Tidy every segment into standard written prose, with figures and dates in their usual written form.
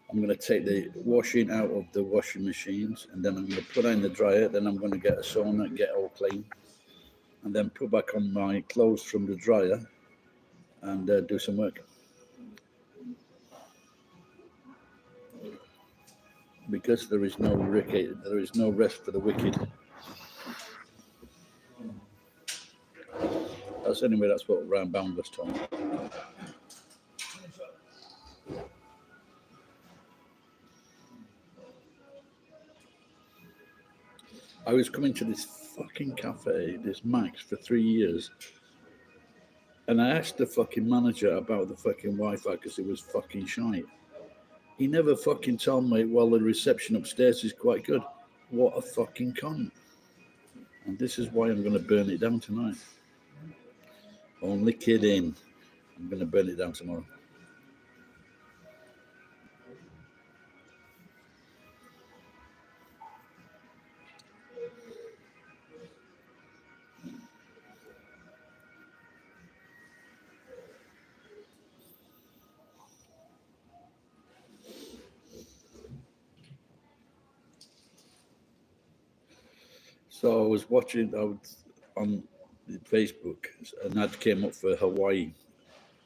I'm gonna take the washing out of the washing machines, and then I'm gonna put it in the dryer. Then I'm gonna get a sauna, get all clean, and then put back on my clothes from the dryer and do some work. Because there is no rest for the wicked. That's what Rambound was told me. I was coming to this fucking cafe, this Max, for 3 years, and I asked the fucking manager about the fucking Wi-Fi because it was fucking shite. He never fucking told me, well, the reception upstairs is quite good. What a fucking cunt. And this is why I'm going to burn it down tonight. Only kidding. I'm going to burn it down tomorrow. So I was watching on Facebook, an ad came up for Hawaii,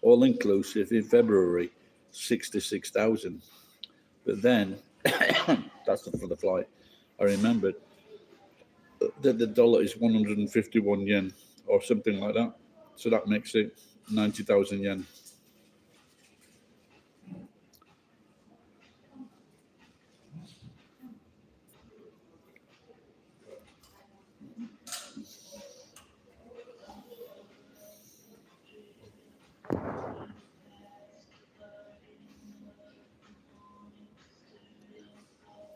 all inclusive in February, 66,000. But then, that's for the flight. I remembered that the dollar is 151 yen or something like that. So that makes it 90,000 yen.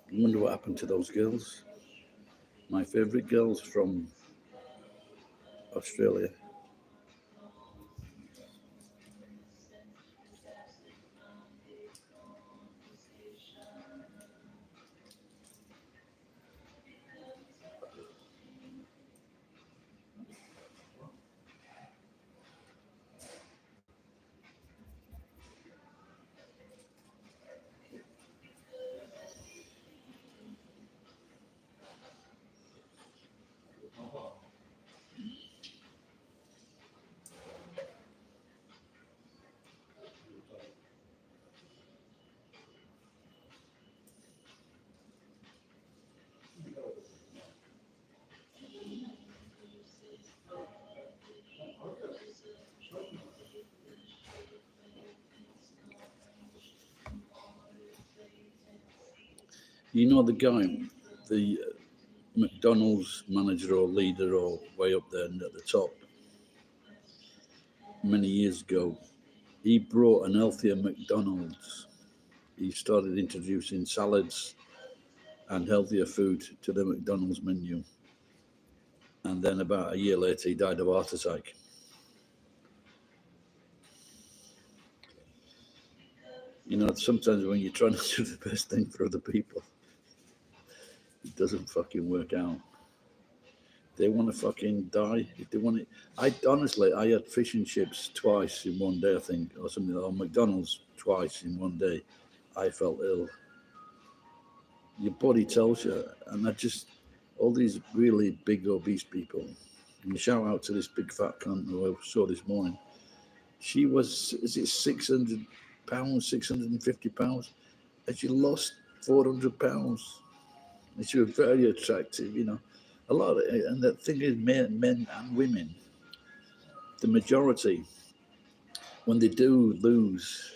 I wonder what happened to those girls. My favourite girls from Australia. You know the guy, the McDonald's manager or leader or way up there and at the top, many years ago, he brought an healthier McDonald's. He started introducing salads and healthier food to the McDonald's menu. And then about a year later, he died of a heart attack. You know, sometimes when you're trying to do the best thing for other people, it doesn't fucking work out. They want to fucking die. If they want it, I had fish and chips twice in one day, I think, or something, or McDonald's twice in one day. I felt ill. Your body tells you, and all these really big obese people. And shout out to this big fat cunt who I saw this morning. She was, is it 600 pounds, 650 pounds, and she lost 400 pounds. And she was very attractive, you know. A lot of it, and the thing is, men and women, the majority, when they do lose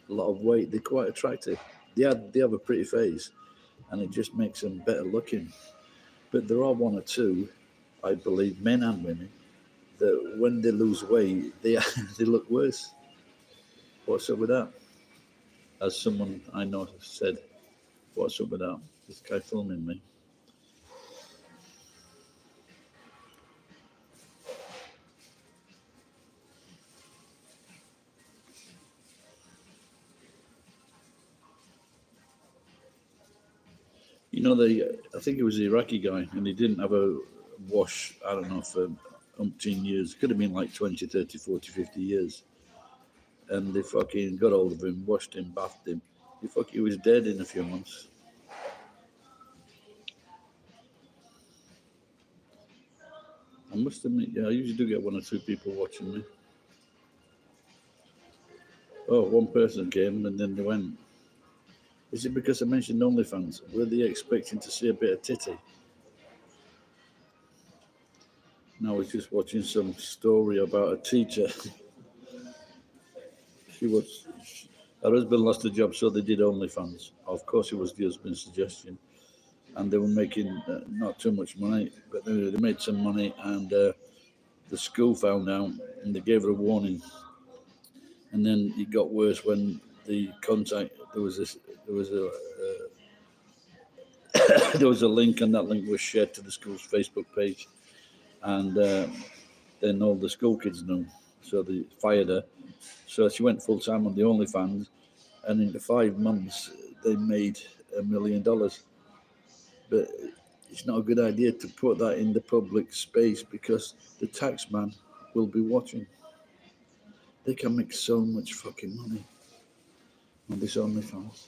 a lot of weight, they're quite attractive. They have a pretty face, and it just makes them better looking. But there are one or two, I believe, men and women, that when they lose weight, they they look worse. What's up with that? As someone I know said, what's up with that? This guy filming me. You know, I think it was the Iraqi guy, and he didn't have a wash, I don't know, for umpteen years. Could have been like 20, 30, 40, 50 years. and they fucking got hold of him, washed him, bathed him. He was dead in a few months. I must admit, yeah, I usually do get one or two people watching me. Oh, one person came and then they went. Is it because I mentioned OnlyFans? Were they expecting to see a bit of titty? No, I was just watching some story about a teacher. she was, her husband lost a job, so they did OnlyFans. Of course, it was the husband's suggestion, and they were making not too much money, but they made some money, and the school found out, and they gave her a warning. And then it got worse when the contact there was a there was a link, and that link was shared to the school's Facebook page, and then all the school kids knew, so they fired her. So she went full time on the OnlyFans, and in the 5 months they made $1 million. But it's not a good idea to put that in the public space because the tax man will be watching. They can make so much fucking money on this OnlyFans.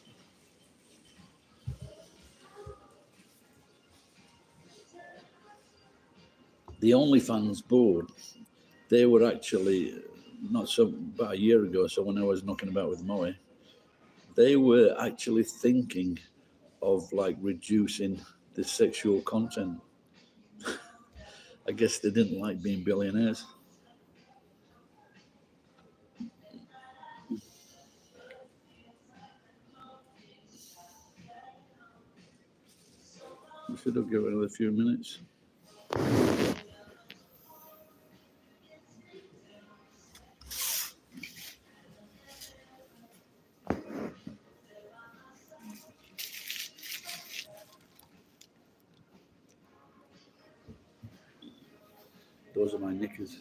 The OnlyFans board, they were actually not so about a year ago. So when I was knocking about with Moe, they were actually thinking of like reducing the sexual content. I guess they didn't like being billionaires. We should have given it a few minutes. Those are my knickers.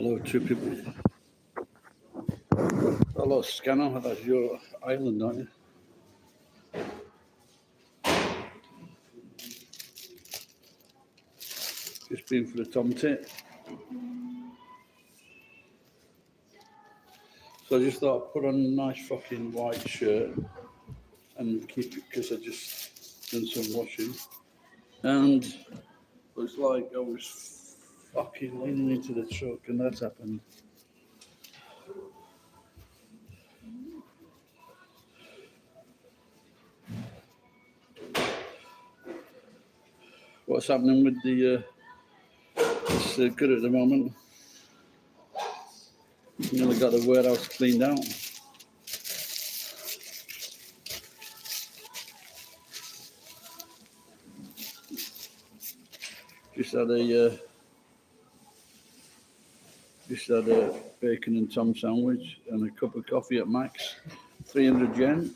Hello, two people. Hello, Scanner. That's your island, aren't you? Just been for the tom tit. So I just thought I'd put on a nice fucking white shirt and keep it because I just done some washing. And looks like I was fucking leaning into the truck and that's happened. What's happening with the it's good at the moment. Nearly got the warehouse cleaned out. Just had a bacon and tom sandwich and a cup of coffee at Max, 300 yen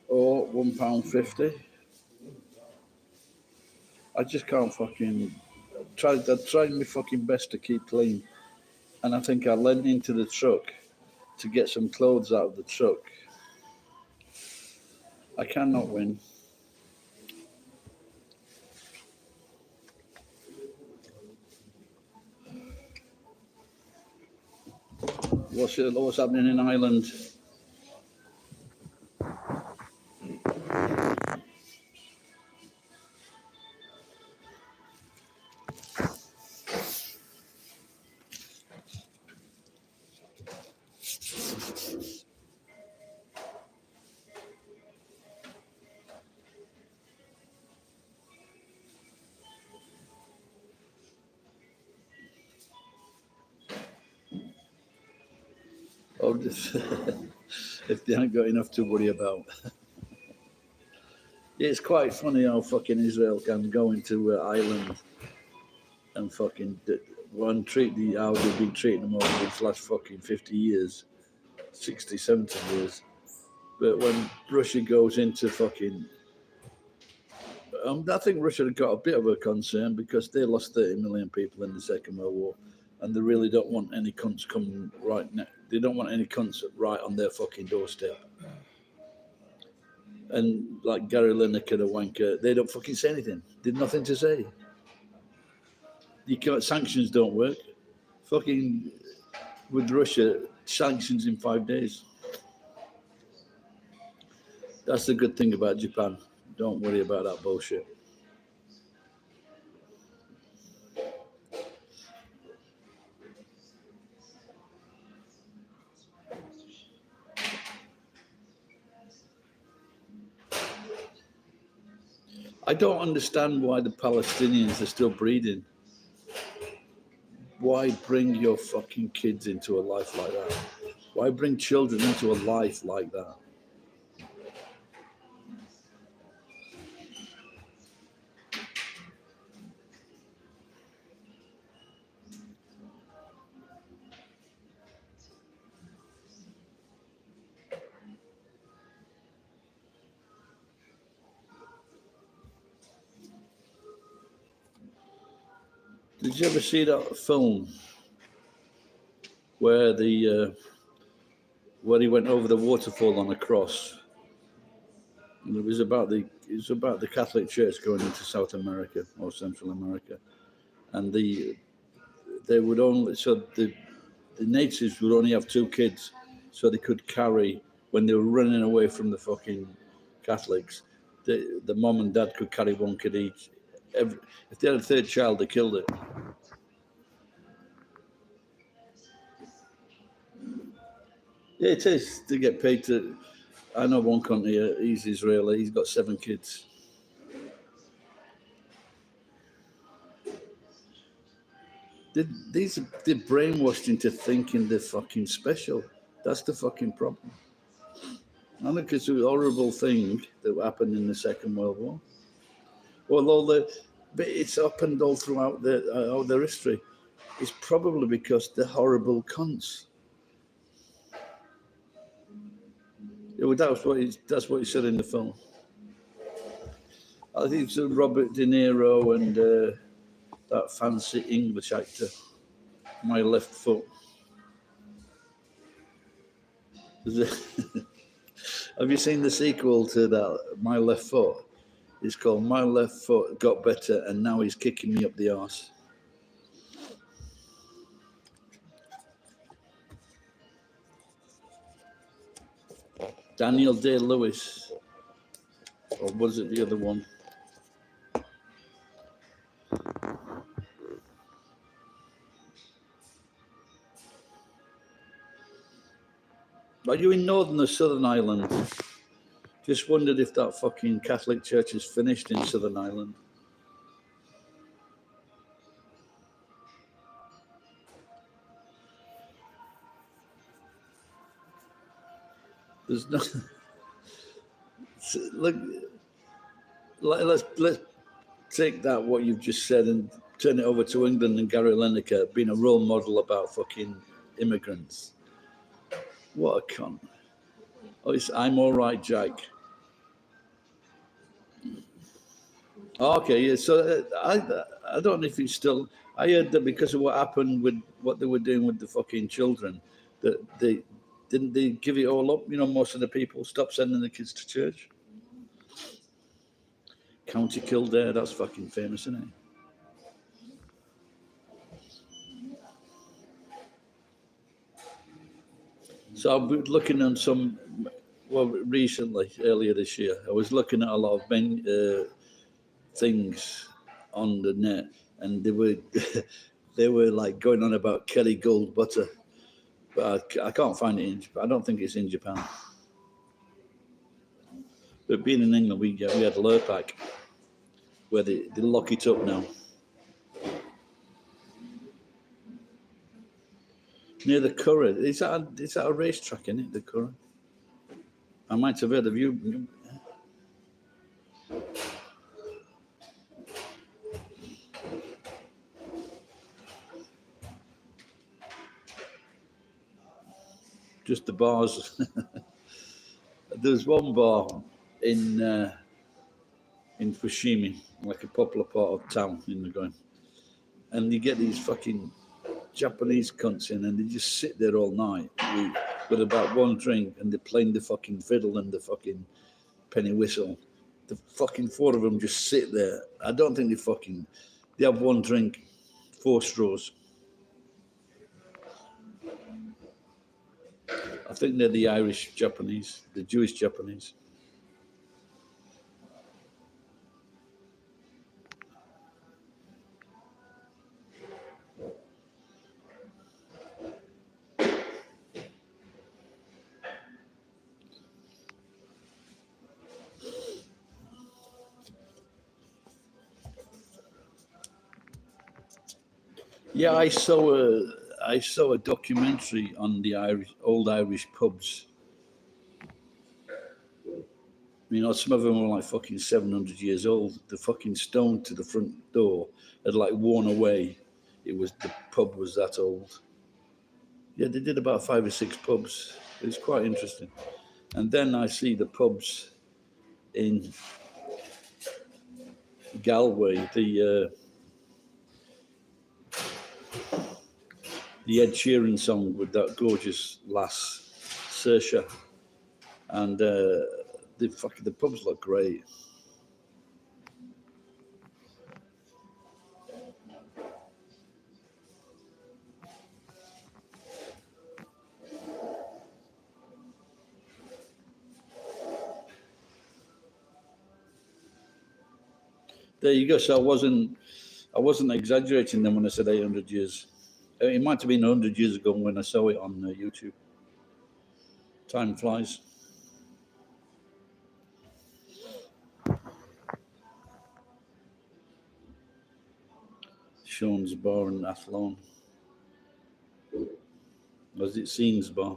or £1.50. I just can't fucking I tried my fucking best to keep clean, and I think I leant into the truck to get some clothes out of the truck. I cannot win. What's happening in Ireland? Oh, if they haven't got enough to worry about. Yeah, it's quite funny how fucking Israel can go into Ireland and fucking treat how they've been treating them over these last fucking 50 years, 60, 70 years. But when Russia goes into fucking, I think Russia got a bit of a concern because they lost 30 million people in the Second World War, and they really don't want any cunts coming right now. They don't want any cunts right on their fucking doorstep. And like Gary Lineker, a wanker, they don't fucking say anything. They've nothing to say. You can't, sanctions don't work. Fucking with Russia, sanctions in 5 days. That's the good thing about Japan. Don't worry about that bullshit. I don't understand why the Palestinians are still breeding. Why bring your fucking kids into a life like that? Why bring children into a life like that? Did you ever see that film where where he went over the waterfall on a cross? And it was about the Catholic Church going into South America or Central America, and they would only the natives would only have 2 kids, so they could carry when they were running away from the fucking Catholics. The mom and dad could carry 1 kid each. If they had a 3rd child, they killed it. Yeah, it is. They get paid to. I know one country. He's Israeli. He's got 7 kids. They're brainwashed into thinking they're fucking special. That's the fucking problem. I think it's a horrible thing that happened in the Second World War. But it's happened all throughout their history. It's probably because they're horrible cunts. That's what he said in the film. I think it's Robert De Niro and that fancy English actor. My left foot. Have you seen the sequel to that? My Left Foot. It's called My Left Foot Got Better, and now he's kicking me up the arse. Daniel Day-Lewis, or was it the other one? Are you in Northern or Southern Ireland? Just wondered if that fucking Catholic Church is finished in Southern Ireland. There's no. Look, let's take that what you've just said and turn it over to England and Gary Lineker being a role model about fucking immigrants. What a cunt. Oh, I'm all right, Jack. Okay, yeah. So I don't know if it's still. I heard that because of what happened with what they were doing with the fucking children, that they give it all up. You know, most of the people stopped sending the kids to church. County Kildare, that's fucking famous, isn't it? So I've been looking on some. Well, recently, earlier this year, I was looking at a lot of things on the net, and they were they were like going on about Kerry Gold butter, but I can't find it I don't think it's in Japan. But being in England, we had Lurpak, where they lock it up now. Near the Curragh. Is that a racetrack, isn't it, the Curragh? I might have heard of you. Just the bars. There's one bar in Fushimi, like a popular part of town in the going, and you get these fucking Japanese cunts in, and they just sit there all night with about one drink, and they're playing the fucking fiddle and the fucking penny whistle. The fucking four of them just sit there. I don't think they have one drink, 4 straws. I think they're the Irish Japanese, the Jewish Japanese. Yeah, I saw a documentary on the old Irish pubs. You know, some of them were like fucking 700 years old. The fucking stone to the front door had like worn away. The pub was that old. Yeah, they did about 5 or 6 pubs. It was quite interesting. And then I see the pubs in Galway, the Ed Sheeran song with that gorgeous lass, Saoirse, and the pubs look great. There you go. So I wasn't exaggerating then when I said 800 years. It might have been 100 years ago when I saw it on YouTube. Time flies. Sean's Bar in Athlone. Was it Scene's Bar?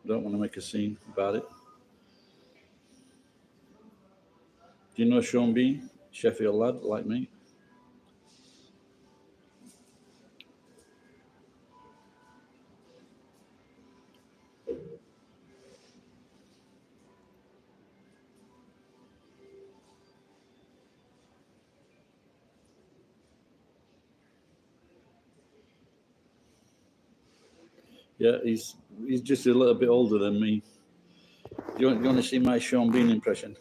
I don't want to make a scene about it. Do you know Sean Bean? Sheffield lad like me. Yeah, he's just a little bit older than me. Do you want to see my Sean Bean impression?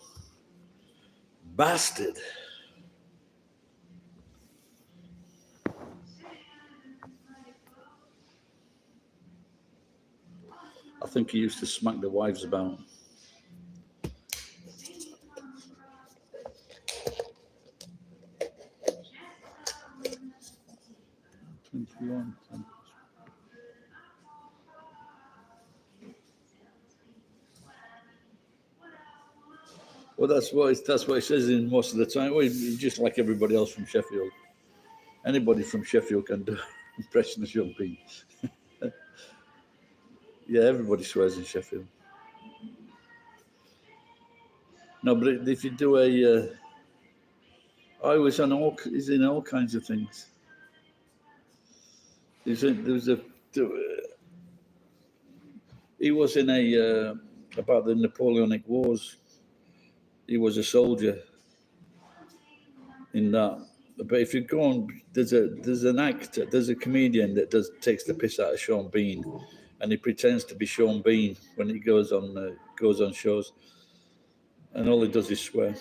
Bastard. I think he used to smack the wives about. Well, that's what it says in most of the time. Well, he's just like everybody else from Sheffield. Anybody from Sheffield can do impression of Sean Bean. Yeah, everybody swears in Sheffield. No, but if you do I was on he's in all kinds of things. He was in about the Napoleonic Wars. He was a soldier in that. But if you go on, there's an actor, there's a comedian that takes the piss out of Sean Bean, and he pretends to be Sean Bean when he goes on shows, and all he does is swear.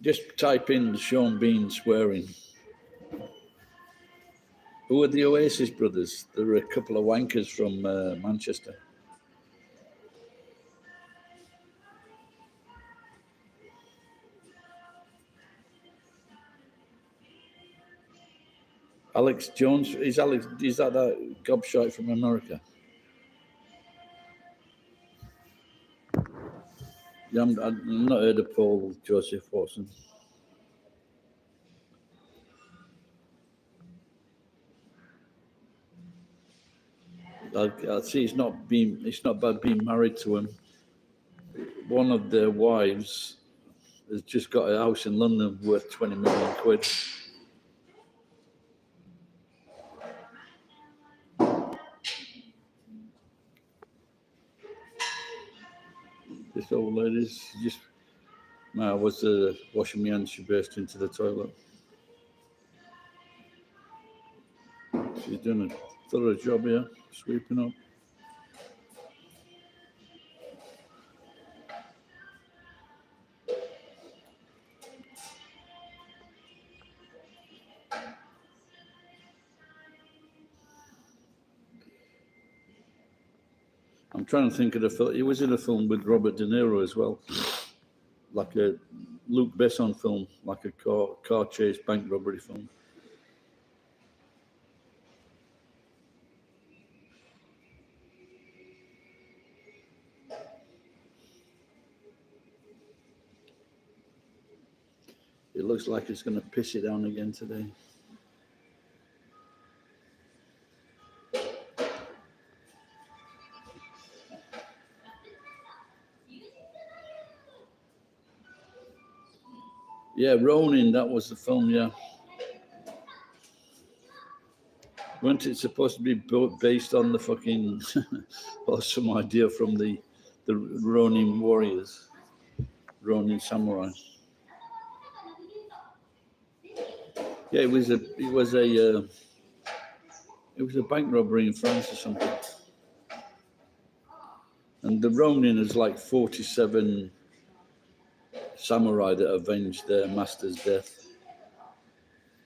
Just type in Sean Bean swearing. Who are the Oasis brothers? There were a couple of wankers from Manchester. Alex Jones, is that gobshite from America? Yeah, I've not heard of Paul Joseph Watson. I see it's not about being married to him. One of their wives has just got a house in London worth 20 million quid. This old lady's just, I was washing my hands, she burst into the toilet. She's doing a thorough job here, sweeping up. I'm trying to think of the film. He was in a film with Robert De Niro as well, like a Luc Besson film, like a car chase bank robbery film. It looks like it's going to piss it down again today. Yeah, Ronin, that was the film, yeah. Weren't it supposed to be based on the fucking, or some idea from the Ronin warriors, Ronin samurai? Yeah, it was a bank robbery in France or something. And the Ronin is like 47 samurai that avenged their master's death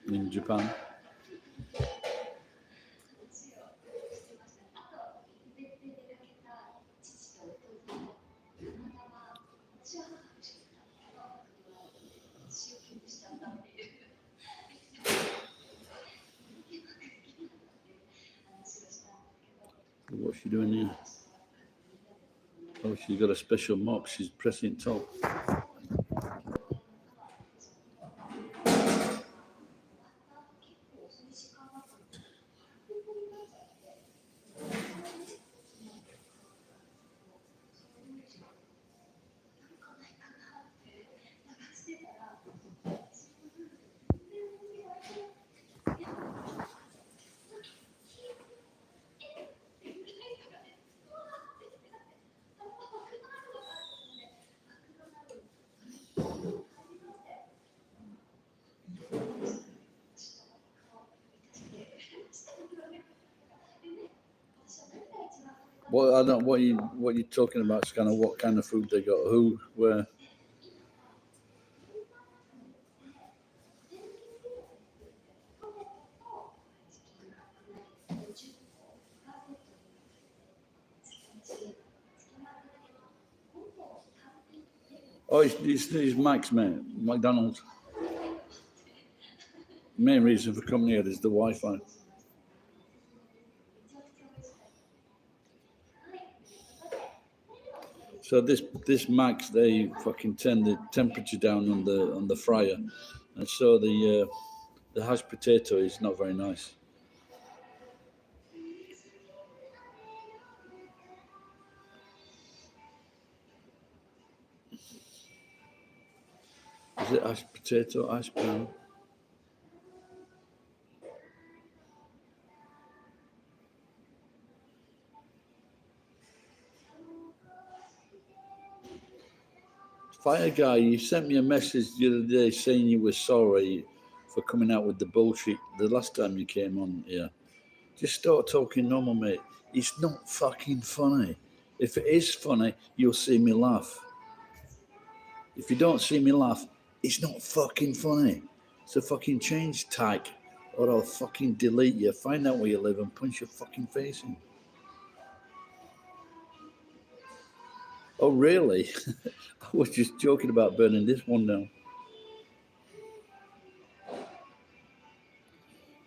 in Japan. What's she doing here? Oh, she's got a special mop. She's pressing top. Well, I don't. What you talking about? Is kind of what kind of food they got? Who? Where? Oh, it's Max, mate. McDonald's. Main reason for coming here is the Wi-Fi. So this Max, they fucking turn the temperature down on the fryer, and so the hashed potato is not very nice. Is it hashed potato, hash brown? Fire guy, you sent me a message the other day saying you were sorry for coming out with the bullshit the last time you came on here. Just start talking normal, mate. It's not fucking funny. If it is funny, you'll see me laugh. If you don't see me laugh, it's not fucking funny. So fucking change tack, or I'll fucking delete you. Find out where you live and punch your fucking face in. Oh, really? I was just joking about burning this one down.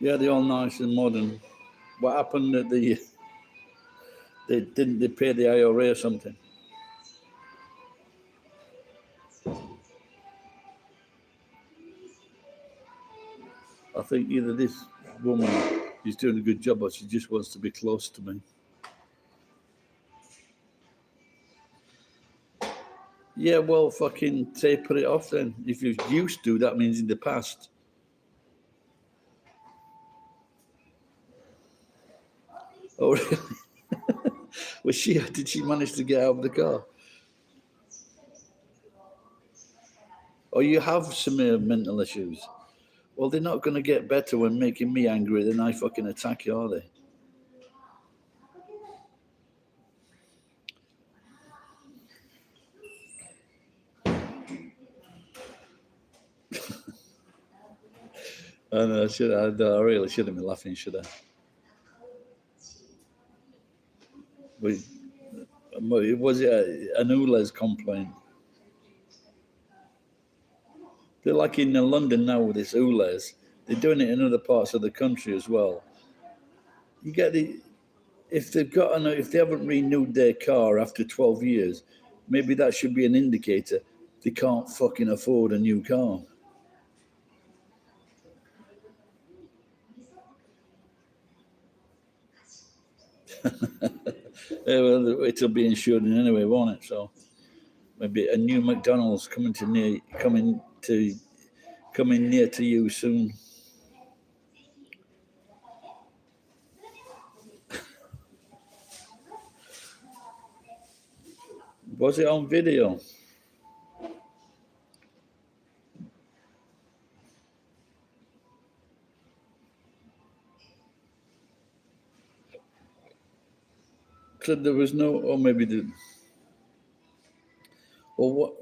Yeah, they're all nice and modern. What happened at they pay the IRA or something? I think either this woman is doing a good job or she just wants to be close to me. Yeah, well, fucking taper it off then. If you're used to, that means in the past. Oh, really? Was she? Did she manage to get out of the car? Or you have some mental issues? Well, they're not going to get better when making me angry. Then I fucking attack you, are they? I know. I really shouldn't be laughing, should I? But was it an Ule's complaint? They're like in London now with this Ule's. They're doing it in other parts of the country as well. You get the if they've got if they haven't renewed their car after 12 years, maybe that should be an indicator they can't fucking afford a new car. Yeah, well, it'll be insured in anyway, won't it? So maybe a new McDonald's coming near to you soon. Was it on video? So there was no, or maybe the. Well, what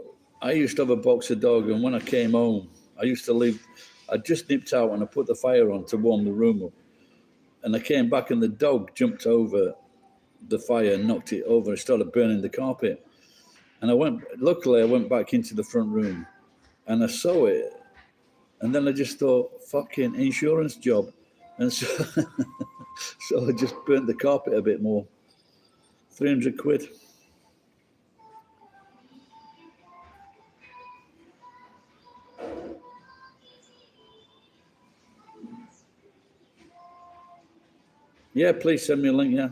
I used to have a boxer dog, and when I came home, I used to leave. I just nipped out and I put the fire on to warm the room up, and I came back and the dog jumped over the fire, knocked it over, and started burning the carpet. And luckily, I went back into the front room, and I saw it, and then I just thought, fucking insurance job, and so, so I just burnt the carpet a bit more. 300 quid. Yeah, please send me a link. Yeah.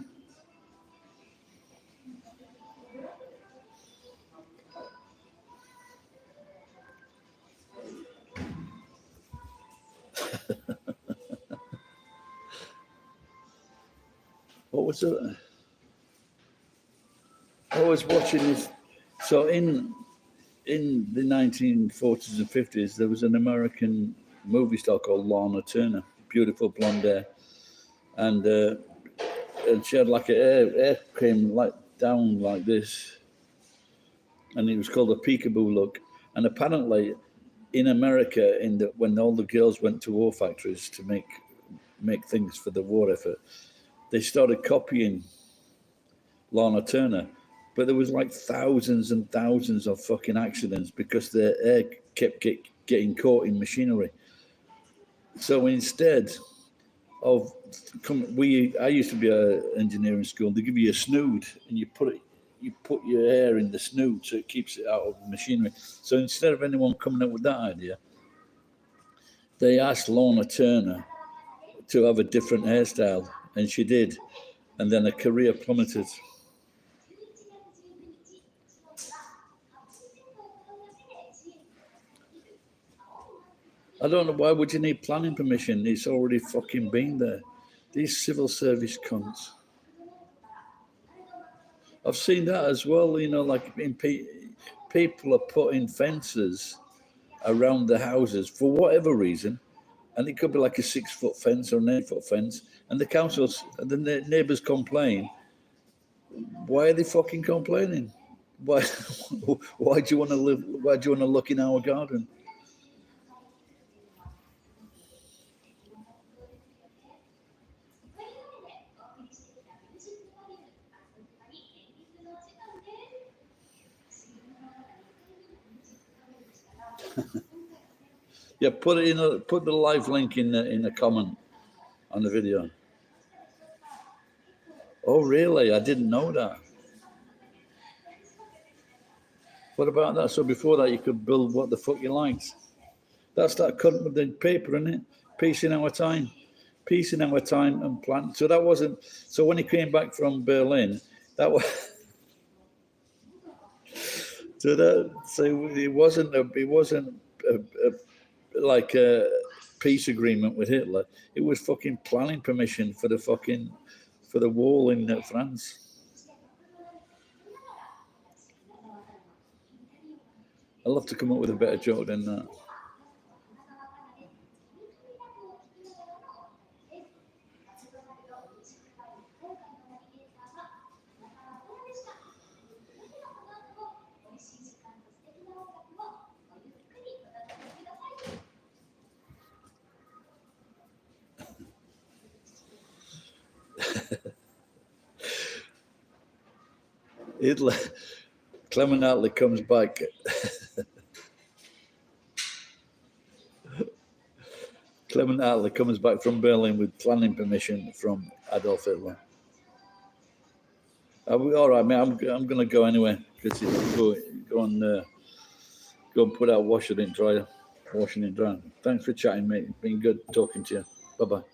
What was it? I was watching this. So in the 1940s and 50s, there was an American movie star called Lana Turner, beautiful blonde hair, and and she had like an air came like down like this, and it was called a peekaboo look. And apparently, in America, when all the girls went to war factories to make things for the war effort, they started copying Lana Turner, but there was like thousands and thousands of fucking accidents because their hair kept getting caught in machinery. So instead of I used to be an engineering school. They give you a snood, and you put your hair in the snood so it keeps it out of machinery. So instead of anyone coming up with that idea, they asked Lana Turner to have a different hairstyle, and she did, and then her career plummeted. I don't know, why would you need planning permission? It's already fucking been there. These civil service cunts. I've seen that as well, like people are putting fences around the houses for whatever reason, and it could be like a 6-foot fence or an 8-foot fence, and the neighbours complain. Why are they fucking complaining? Why? Why do you want to live? Why do you want to look in our garden? Yeah, put the live link in the comment on the video. Oh, really? I didn't know that. What about that? So before that, you could build what the fuck you liked. That's that cunt with the paper, isn't it? Peace in our time. Peace in our time and plan. So that wasn't. So when he came back from Berlin, that was. So it wasn't like a peace agreement with Hitler. It was fucking planning permission for the wall in France. I'd love to come up with a better joke than that. Hitler, Clement Attlee comes back. Clement Attlee comes back from Berlin with planning permission from Adolf Hitler. All right, mate. I'm going to go anyway because go and put out washer and dryer. Washing and drying. Thanks for chatting, mate. It's been good talking to you. Bye bye.